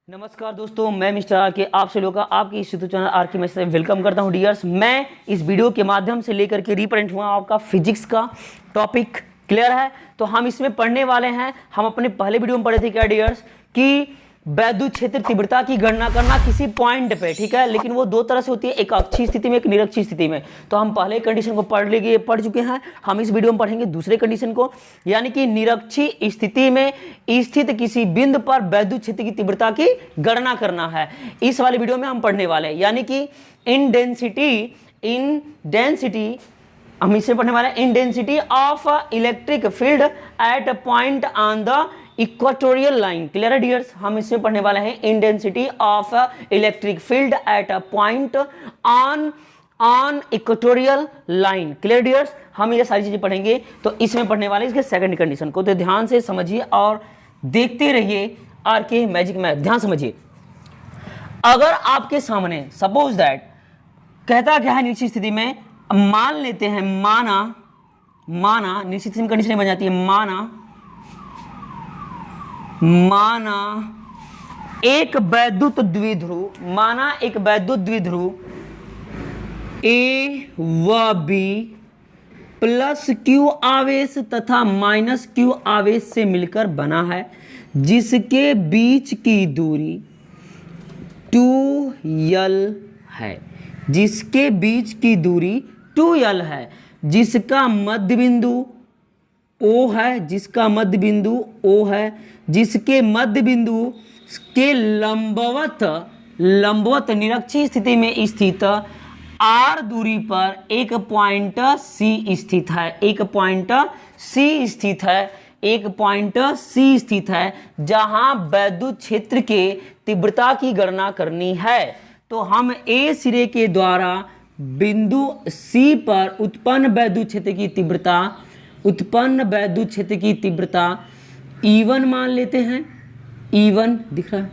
नमस्कार दोस्तों, मैं मिस्टर आर के आप सभी लोगों का आपकी इस यूट्यूब चैनल आर के में से वेलकम करता हूं। डियर्स, मैं इस वीडियो के माध्यम से लेकर के रिप्रेजेंट हुआ आपका फिजिक्स का टॉपिक। क्लियर है? तो हम इसमें पढ़ने वाले हैं, हम अपने पहले वीडियो में पढ़े थे क्या डियर्स, कि वैद्युत क्षेत्र तीव्रता की गणना करना किसी पॉइंट पे, ठीक है। लेकिन वो दो तरह से होती है, एक अक्षीय स्थिति में, एक निरक्षीय स्थिति में। तो हम पहले कंडीशन को पढ़ चुके हैं, हम इस वीडियो में पढ़ेंगे दूसरे कंडीशन को, यानी कि निरक्षीय स्थिति में स्थित किसी बिंदु पर वैद्युत क्षेत्र की तीव्रता की गणना करना है। इस वाले वीडियो में हम पढ़ने वाले हैं, यानी कि इन डेंसिटी हम इसे पढ़ने वाले हैं, इन density of electric field at point on the equatorial line. Clear है डियर्स? हम इसमें पढ़ने वाले हैं intensity of electric field at a point on equatorial line. Clear dears? हम ये सारी चीजें पढ़ेंगे, तो इसमें पढ़ने वाले इसके सेकंड कंडीशन को। तो ध्यान से समझिए और देखते रहिए आर के मैजिक मैथ। ध्यान समझिए, अगर आपके सामने सपोज दैट कहता क्या है निश्चित स्थिति में, मान लेते हैं, माना निश्चित स्थिति में कंडीशन बन जाती है, माना एक वैद्युत द्विध्रुव ए व बी प्लस क्यू आवेश तथा माइनस क्यू आवेश से मिलकर बना है, जिसके बीच की दूरी 2l है, जिसके बीच की दूरी 2l है, जिसका मध्य बिंदु O है, जिसका मध्य बिंदु O है, जिसके मध्य बिंदु के लंबवत निरक्षीय स्थिति में स्थित R दूरी पर एक पॉइंट C स्थित है, जहां वैद्युत क्षेत्र के तीव्रता की गणना करनी है। तो हम A सिरे के द्वारा बिंदु C पर उत्पन्न वैद्युत क्षेत्र की तीव्रता E1 मान लेते हैं। E1 दिख रहा है,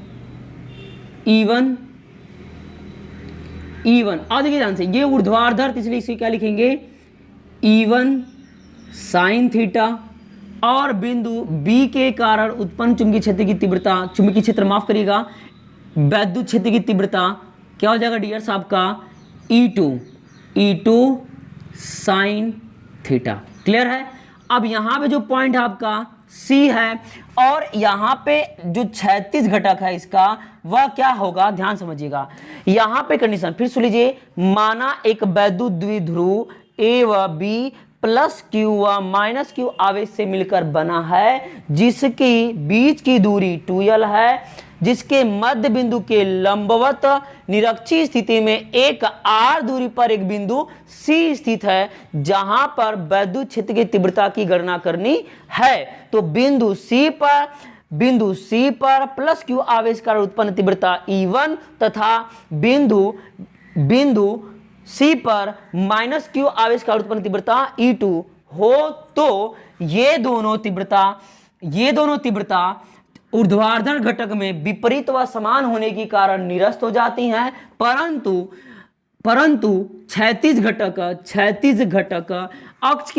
E1 और देखिए ध्यान से, ये ऊर्ध्वाधर, इसलिए इसे क्या लिखेंगे, E1 साइन थीटा, और बिंदु B के कारण उत्पन्न चुंबकीय क्षेत्र वैद्युत क्षेत्र की तीव्रता क्या हो जाएगा डियर्स आपका, E2 साइन थीटा। क्लियर है? अब यहां पे जो पॉइंट है आपका C है, और यहां पे जो क्षैतिज घटक है इसका वह क्या होगा, ध्यान समझिएगा। यहां पे कंडीशन फिर सुन लीजिए, माना एक वैद्युत द्विध्रुव A व B प्लस Q व माइनस Q आवेश से मिलकर बना है, जिसकी बीच की दूरी 2l है, जिसके मध्य बिंदु के लंबवत निरक्षीय स्थिति में एक R दूरी पर एक बिंदु C स्थित है, जहां पर वैद्युत क्षेत्र की तीव्रता की गणना करनी है। तो बिंदु C पर प्लस Q आवेश कारण उत्पन्न तीव्रता E1 तथा बिंदु C पर माइनस Q आवेश कारण उत्पन्न तीव्रता E2 हो, तो ये दोनों तीव्रता ऊर्ध्वाधर घटक में विपरीत व समान होने के कारण निरस्त हो जाती हैं, परंतु क्षैतिज घटक अक्ष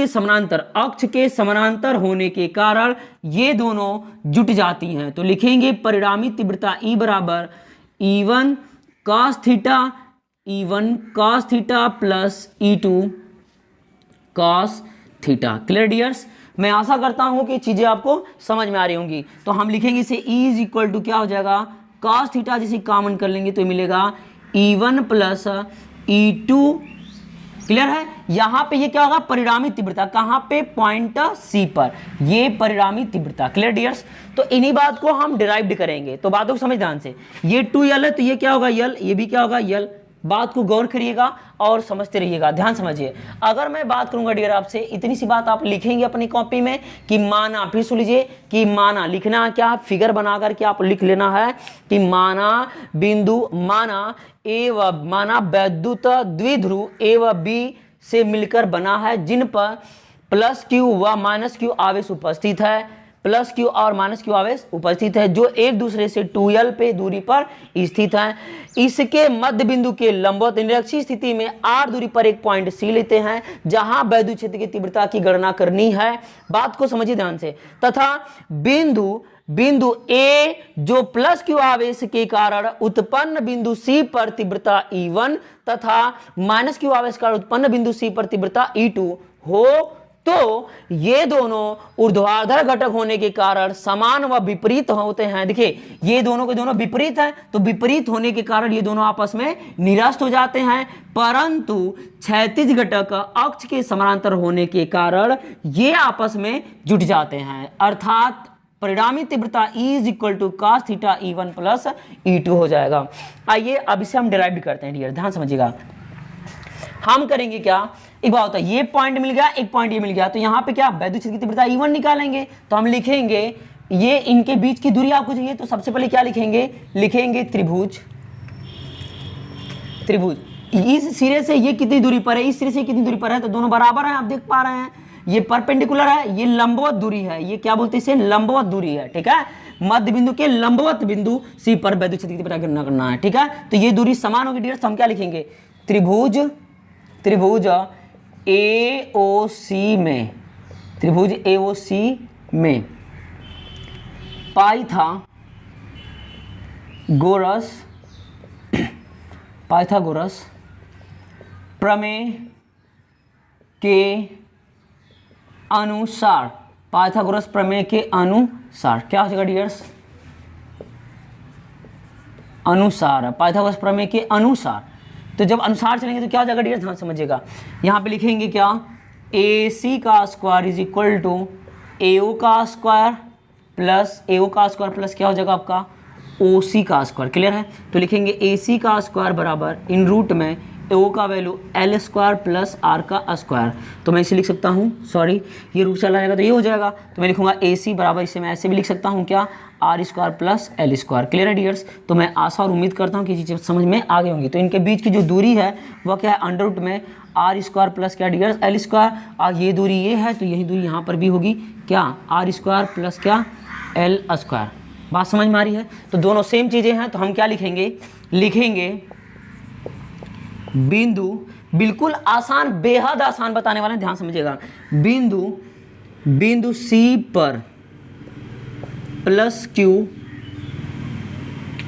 के समानांतर होने के कारण ये दोनों जुट जाती हैं। तो लिखेंगे परिणामी तीव्रता E बराबर E1 cos theta plus E2 cos theta. Clear dears? मैं आशा करता हूं कि चीजें आपको समझ में आ रही होंगी। तो हम लिखेंगे इसे E इज इक्वल टू क्या हो जाएगा, cos थीटा, जिसे कॉमन कर लेंगे तो मिलेगा E1 प्लस E2। क्लियर है? यहां पे ये क्या होगा, परिणामी तीव्रता, कहां पे, पॉइंट C पर, ये परिणामी तीव्रता। Clear dears? तो इन्हीं बात को हम डिराइव्ड करेंगे, तो बातों को समझ ध्यान से। ये 2l है, तो ये क्या होगा l, ये भी क्या होगा l। बात को गौर करिएगा और समझते रहिएगा, ध्यान समझिए। अगर मैं बात करूंगा डियर आपसे, इतनी सी बात आप लिखेंगे अपनी कॉपी में कि माना, फिर सुन लीजिए कि माना लिखना क्या, फिगर बनाकर के आप लिख लेना है कि माना वैद्युत द्विध्रुव A व B से मिलकर बना है, जिन पर प्लस Q व माइनस Q आवेश उपस्थित है, जो एक दूसरे से 2l पे दूरी पर स्थित हैं। इसके मध्य बिंदु के लंबवत निरक्षीय स्थिति में R दूरी पर एक पॉइंट C लेते हैं, जहां वैद्युत क्षेत्र की तीव्रता की गणना करनी है। बात को समझिए ध्यान से। तथा बिंदु बिंदु ए जो प्लस क्यू आवेश के कारण उत्पन्न बिंदु सी पर तीव्रता E1 तथा माइनस क्यू आवेश के कारण उत्पन्न बिंदु सी पर तीव्रता E2 हो तो ये दोनों ऊर्ध्वाधर घटक होने के कारण समान व विपरीत होते हैं। देखिए ये दोनों के दोनों विपरीत हैं, तो विपरीत होने के कारण ये दोनों आपस में निरस्त हो जाते हैं, परंतु क्षैतिज घटक अक्ष के समानांतर होने के कारण ये आपस में जुट जाते हैं, अर्थात परिणामी तीव्रता E is equal to cos theta E1 plus E2 हो जाएगा। आइए अब इसे हम डिराइव करते हैं डियर, ध्यान समझिएगा। हम करेंगे क्या, एक बात होता है ये पॉइंट मिल गया, एक पॉइंट ये मिल गया, तो यहाँ पे क्या वैद्युत क्षेत्र की तीव्रता E1 निकालेंगे, तो हम लिखेंगे ये इनके बीच की दूरी आपको चाहिए, तो सबसे पहले क्या लिखेंगे, लिखेंगे त्रिभुज। त्रिभुज इस सिरे से ये कितनी दूरी पर है, इस सिरे से कितनी दूरी पर है, तो दोनों बराबर हैं, आप देख पा रहे हैं। ये परपेंडिकुलर है, ये लंबवत दूरी है, ये क्या बोलते हैं इसे, लंबवत दूरी है, ठीक है। मध्य बिंदु के लंबवत बिंदु सी पर वैद्युत क्षेत्र की तीव्रता गणना करना है, ठीक है। तो ये दूरी समान होगी डियर, तो हम क्या लिखेंगे, त्रिभुज, त्रिभुज AOC में, त्रिभुज AOC में पाइथागोरस प्रमेय के अनुसार, पाइथागोरस प्रमेय के अनुसार क्या हो जाएगा डियर्स, अनुसार, पाइथागोरस प्रमेय के अनुसार। तो जब अनुसार चलेंगे तो क्या हो जाएगा डियर, ध्यान समझिएगा। यहाँ पे लिखेंगे क्या, AC का square is equal to AO का स्क्वायर प्लस AO का स्क्वायर प्लस क्या हो जाएगा आपका OC का स्क्वायर, क्लियर है। तो लिखेंगे AC का स्क्वायर बराबर इन रूट में AO का value L square plus R का स्क्वायर, तो मैं इसे लिख सकता हूँ, सॉरी ये रूट चला जाएगा तो ये हो जाएगा, तो मैं लिखूंगा AC बराबर, इसे मैं ऐसे भी लिख सकता हूँ क्या, R square plus L square, clear है डियर्स। तो मैं आशा और उम्मीद करता हूँ कि चीज़ें समझ में आ गई होंगी। तो इनके बीच की जो दूरी है वह क्या है, अंडर रूट में R स्क्वायर प्लस क्या डियर्स, L स्क्वायर, और ये दूरी ये है तो यही दूरी यहाँ पर भी होगी क्या, R स्क्वायर प्लस क्या L स्क्वायर। बात समझ में आ रही है। तो दोनों सेम चीज़ें हैं, तो हम क्या लिखेंगे, लिखेंगे बिंदु, बिल्कुल आसान, बेहद आसान बताने वाले हैं, ध्यान समझिएगा। बिंदु C पर प्लस Q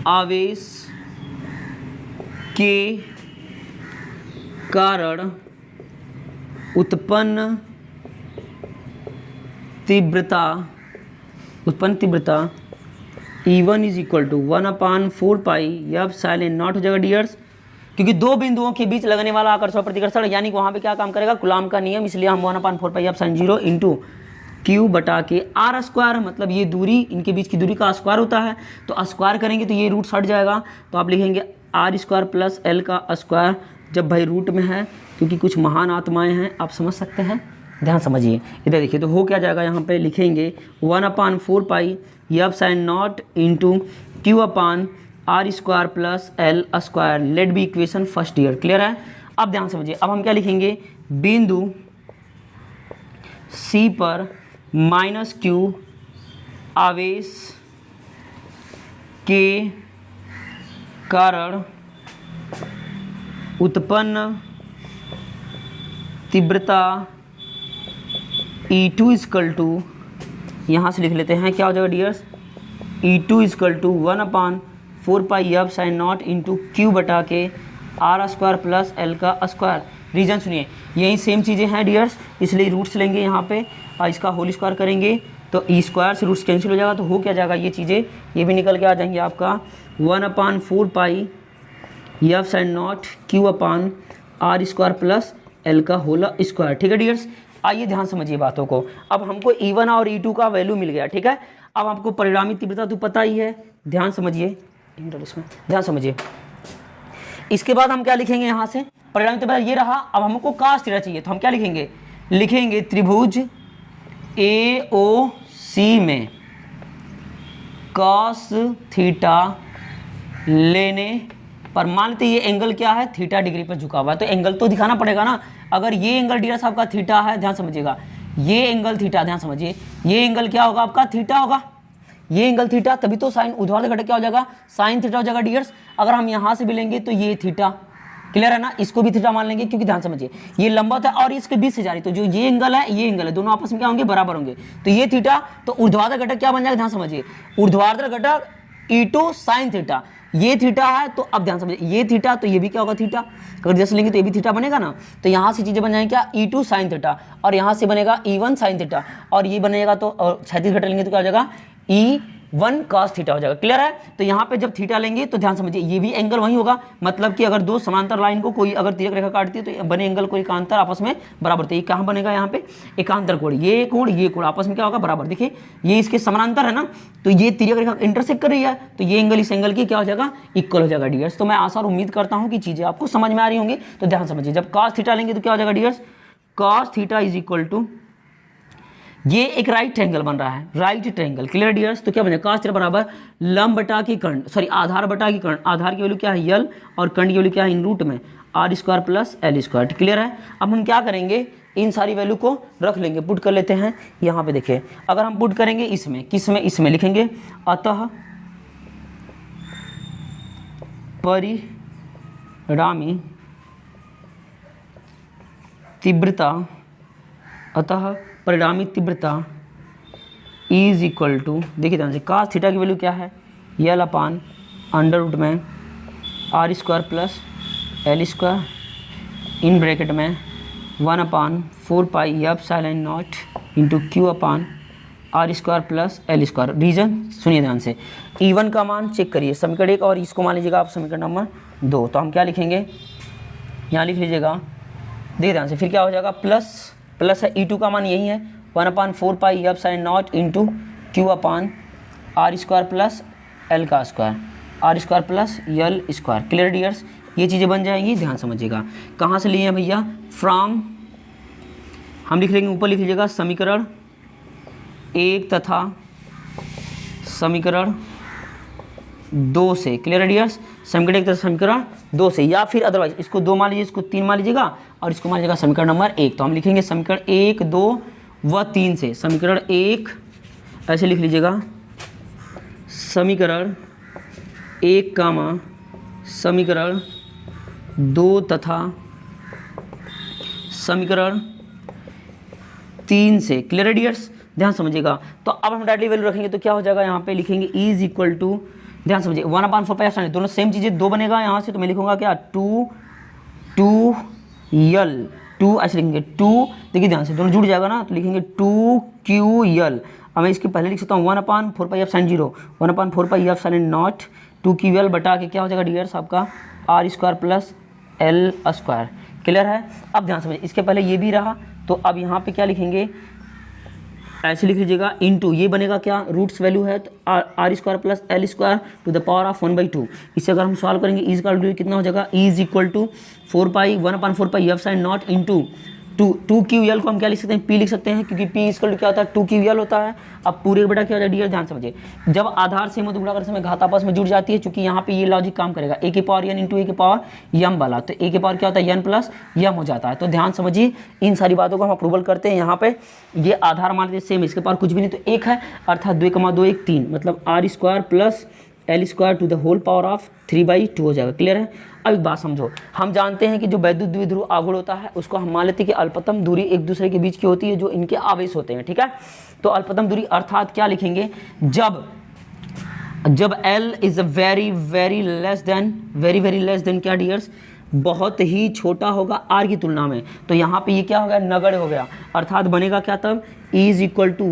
आवेश के कारण उत्पन्न तीव्रता E1 इज इक्वल टू 1/4 पाई, अब साइलेंट नॉट हो जाएगा डियर्स, क्योंकि दो बिंदुओं के बीच लगने वाला आकर्षण प्रतिकर्षण, यानी कि वहाँ पे क्या काम करेगा, कूलॉम का नियम, इसलिए हम 1/4 पाई साइन 0 इंटू Q बटा के R स्क्वायर, मतलब ये दूरी, इनके बीच की दूरी का स्क्वायर होता है, तो स्क्वायर करेंगे तो ये रूट हट जाएगा, तो आप लिखेंगे R स्क्वायर प्लस L का स्क्वायर, जब भाई रूट में है, क्योंकि कुछ महान आत्माएं हैं, आप समझ सकते हैं, ध्यान समझिए। इधर देखिए तो हो क्या जाएगा, यहाँ पे लिखेंगे 1/4 पाई यब sine not into Q upon R square plus L square, let be equation first year, clear है। अब ध्यान समझिए, अब हम क्या लिखेंगे, बिंदु C पर माइनस Q आवेश के कारण उत्पन्न तीव्रता E2 इजकल टू, यहाँ से लिख लेते हैं क्या हो जाएगा डियर्स, E2 इजकल टू 1/4 पाई अब साइन नॉट इंटू Q बटा के R स्क्वायर प्लस L का स्क्वायर। रीजन सुनिए, यही सेम चीज़ें हैं डियर्स, इसलिए रूट्स लेंगे यहाँ पे और इसका होल स्क्वायर करेंगे तो ई स्क्वायर से रूट्स कैंसिल हो जाएगा, तो हो क्या जाएगा, ये चीज़ें ये भी निकल के आ जाएंगे आपका 1/4 pi epsilon naught Q upon R square plus L का होल स्क्वायर, ठीक है डियर्स। आइए ध्यान समझिए बातों को। अब हमको E1 और E2 का वैल्यू मिल गया, ठीक है। अब आपको परिणामी तीव्रता तो पता ही है, ध्यान समझिए, इसमें ध्यान समझिए। इसके बाद हम क्या लिखेंगे, यहाँ से परिणामी तीव्रता ये रहा। अब हमको cos थीटा चाहिए, तो हम क्या लिखेंगे, लिखेंगे त्रिभुज AOC में cos थीटा लेने पर, मान लेते ये एंगल क्या है, थीटा डिग्री पर झुका हुआ है, तो एंगल तो दिखाना पड़ेगा ना। अगर ये एंगल डियर साहब का थीटा है, ध्यान समझिएगा, ये एंगल थीटा, ध्यान समझिए, ये एंगल क्या होगा आपका, थीटा होगा, ये एंगल थीटा, तभी तो साइन ऊर्ध्वाधर घटक क्या हो जाएगा, साइन थीटा हो जाएगा डियर्स। अगर हम यहाँ से भी लेंगे तो ये थीटा, क्लियर है ना, इसको भी थीटा मान लेंगे क्योंकि ध्यान समझिए ये लंबवत है और इसके बीच से जा रही, तो जो ये एंगल है ये एंगल है, दोनों आपस में क्या होंगे, बराबर होंगे, तो ये थीटा, तो ऊर्ध्वाधर घटक क्या बन जाएगा, ध्यान समझिए, ऊर्ध्वाधर घटक E2 sin थीटा, ये थीटा है, तो अब ध्यान समझिए ये थीटा, तो ये भी क्या होगा थीटा, अगर जैसे लेंगे तो ये भी थीटा बनेगा ना, तो यहाँ से चीजें बन जाएंगी क्या, E2 sin थीटा, और यहाँ से बनेगा E1 sin थीटा, और ये बनेगा तो क्षैतिज घटक लेंगे तो क्या हो जाएगा, E1 cos थीटा हो जाएगा। क्लियर है, तो यहाँ पे जब थीटा लेंगे तो ध्यान समझिए ये भी एंगल वही होगा, मतलब कि अगर दो समांतर लाइन को कोई अगर तिर्यक रेखा काटती है तो बने एंगल को एकांतर आपस में बराबर, तो ये कहाँ बनेगा, यहाँ पे एकांतर कोण, ये कोण आपस में क्या होगा, बराबर। देखिए ये इसके समानांतर है ना, तो ये तिर्यक रेखा इंटरसेक्ट कर रही है, तो ये एंगल इस एंगल की क्या हो जाएगा, इक्वल हो जाएगा डियर्स। तो मैं आशा और उम्मीद करता हूँ कि चीजें आपको समझ में आ रही होंगी। तो ध्यान समझिए जब cos थीटा लेंगे तो क्या हो जाएगा dears, cos theta is equal to, ये एक राइट ट्रायंगल बन रहा है, राइट ट्रायंगल। क्लियर डियर्स, तो क्या बनेगा, cos थीटा बराबर लंब बटा की कर्ण, सॉरी आधार बटा की कर्ण, आधार की वैल्यू क्या है यल, और कर्ण की वैल्यू क्या है इन रूट में R square plus L square. Clear है, अब हम क्या करेंगे, इन सारी वैल्यू को रख लेंगे, पुट कर लेते हैं यहाँ पे। देखिए अगर हम पुट करेंगे इसमें, किसमें, इसमें लिखेंगे अतः परिणामी तीव्रता, अतः परिणामी तीव्रता इज इक्वल टू, देखिए ध्यान से cos थीटा की वैल्यू क्या है, यल अपान अंडर रूट में R square plus L square इन ब्रैकेट में 1/4 pi epsilon not into Q upon R square plus L square. Reason सुनिए ध्यान से, E1 का मान चेक करिए, समीकरण 1 और इसको मान लीजिएगा आप समीकरण नंबर 2, तो हम क्या लिखेंगे, यहाँ लिख लीजिएगा, देखिए ध्यान से, फिर क्या हो जाएगा, प्लस है E2 का मान यही है 1/4 pi epsilon not into Q upon R square plus L का square, R square plus L square. Clear dears, ये चीज़ें बन जाएंगी, ध्यान समझिएगा। कहाँ से लिए हैं भैया, फ्रॉम, हम लिख लेंगे ऊपर लिख लीजिएगा समीकरण 1 तथा समीकरण 2 से। क्लियर डियर्स, समीकरण 1 तथा समीकरण 2 से, या फिर अदरवाइज इसको 2 मान लीजिए, इसको 3 मान लीजिएगा और इसको मान लीजिएगा समीकरण नंबर 1। तो हम लिखेंगे समीकरण 1, 2 व 3 से। समीकरण 1 ऐसे लिख लीजिएगा, समीकरण 1 कामा समीकरण 2 तथा समीकरण 3 से। क्लियर डियर्स, ध्यान समझिएगा। तो अब हम डायरेक्टली वैल्यू रखेंगे तो क्या हो जाएगा, यहाँ पे लिखेंगे इज इक्वल टू, ध्यान समझिए 1/4 पाई एप्सिलॉन, दोनों सेम चीज़ें, 2 बनेगा यहाँ से, तो मैं लिखूंगा क्या 2 यल, 2 ऐसे लिखेंगे 2, देखिए ध्यान से दोनों जुड़ जाएगा ना, तो लिखेंगे 2 QL। अब मैं इसके पहले लिख सकता हूँ 1/4 pi epsilon 0, 1/4 pi epsilon nought 2 QL बटा के क्या हो जाएगा डियर्स आपका R square plus L square. Clear है, अब ध्यान समझिए, इसके पहले ये भी रहा, तो अब यहाँ पे क्या लिखेंगे, ऐसे लिख लीजिएगा इनटू, ये बनेगा क्या, रूट्स वैल्यू है तो R square plus L square to the power of 1/2। इससे अगर हम सॉल्व करेंगे इज का वैल्यू कितना हो जाएगा, is equal to 4 pi 1/4 pi epsilon not into 2 QL को हम क्या लिख सकते हैं, P लिख सकते हैं, क्योंकि P इसका क्या होता है 2 QL होता है। अब पूरे बटा क्या हो जाए डियर, ध्यान समझिए, जब आधार से गुणा करते समय घात आपस में जुड़ जाती है, चूंकि यहाँ पे ये लॉजिक काम करेगा, a की पावर n इंटू a की पावर m वाला, तो a की पावर क्या होता है n प्लस m हो जाता है। तो ध्यान समझिए, इन सारी बातों को हम अप्रूवल करते हैं। यहाँ पे ये आधार मान लीजिए सेम, इसके पावर कुछ भी नहीं तो 1 है, अर्थात 2,2 1 3, मतलब R square plus L square to the whole power of 3/2 हो जाएगा। क्लियर है, अब एक बात समझो, हम जानते हैं कि जो वैद्युत द्विध्रुव आघूर्ण होता है उसको हम मान लेते हैं कि अल्पतम दूरी एक दूसरे के बीच की होती है जो इनके आवेश होते हैं। ठीक है, तो अल्पतम दूरी अर्थात क्या लिखेंगे, जब L is very very less than क्या डियर्स, बहुत ही छोटा होगा R की तुलना में, तो यहाँ पे ये क्या हो गया, नगण्य हो गया, अर्थात बनेगा क्या तब, is equal to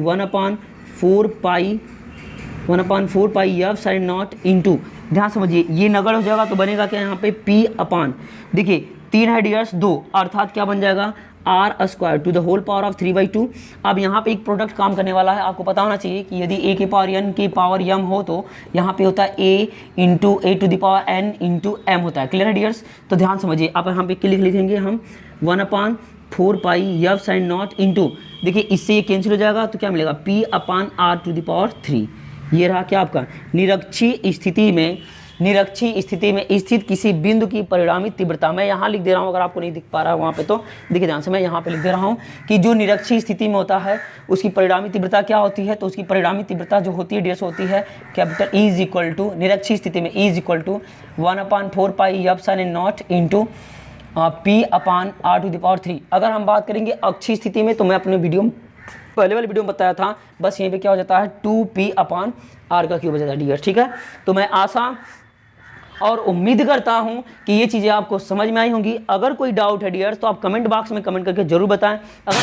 1/4 pi epsilon not into, ध्यान समझिए ये नगण्य हो जाएगा तो बनेगा क्या यहाँ पे P अपान, देखिए 3 है डियर्स 2, अर्थात क्या बन जाएगा R square to the whole power of 3/2। अब यहाँ पे एक प्रोडक्ट काम करने वाला है, आपको पता होना चाहिए कि यदि a की पावर n की पावर m हो तो यहाँ पे होता है a into a to the power n into m होता है। क्लियर है डियर्स, तो ध्यान समझिए, अब यहाँ पे लिख लिखेंगे हम 1/4 पाई एप्सिलॉन नॉट इंटू, देखिए इससे ये कैंसिल हो जाएगा तो क्या मिलेगा P upon r to the power 3। ये रहा क्या आपका, निरक्षीय स्थिति में निरक्षीय स्थिति में स्थित किसी बिंदु की परिणामी तीव्रता। मैं यहाँ लिख दे रहा हूँ, अगर आपको नहीं दिख पा रहा है वहाँ पे तो देखिए ध्यान से, मैं यहाँ पे लिख दे रहा हूँ कि जो निरक्षीय स्थिति में होता है उसकी परिणामी तीव्रता क्या होती है, तो उसकी परिणामी तीव्रता जो होती है डियर्स होती है capital E is equal to, निरक्षीय स्थिति में E is equal to 1/4 pi epsilon not into P/r⁴। अगर हम बात करेंगे अक्षीय स्थिति में तो मैं अपने पहले वाले वीडियो में बताया था, बस यहीं पे क्या हो जाता है 2P/r³ हो जाता है डियर, ठीक है। तो मैं आशा और उम्मीद करता हूं कि ये चीज़ें आपको समझ में आई होंगी। अगर कोई डाउट है डियर तो आप कमेंट बॉक्स में कमेंट करके जरूर बताएं। अगर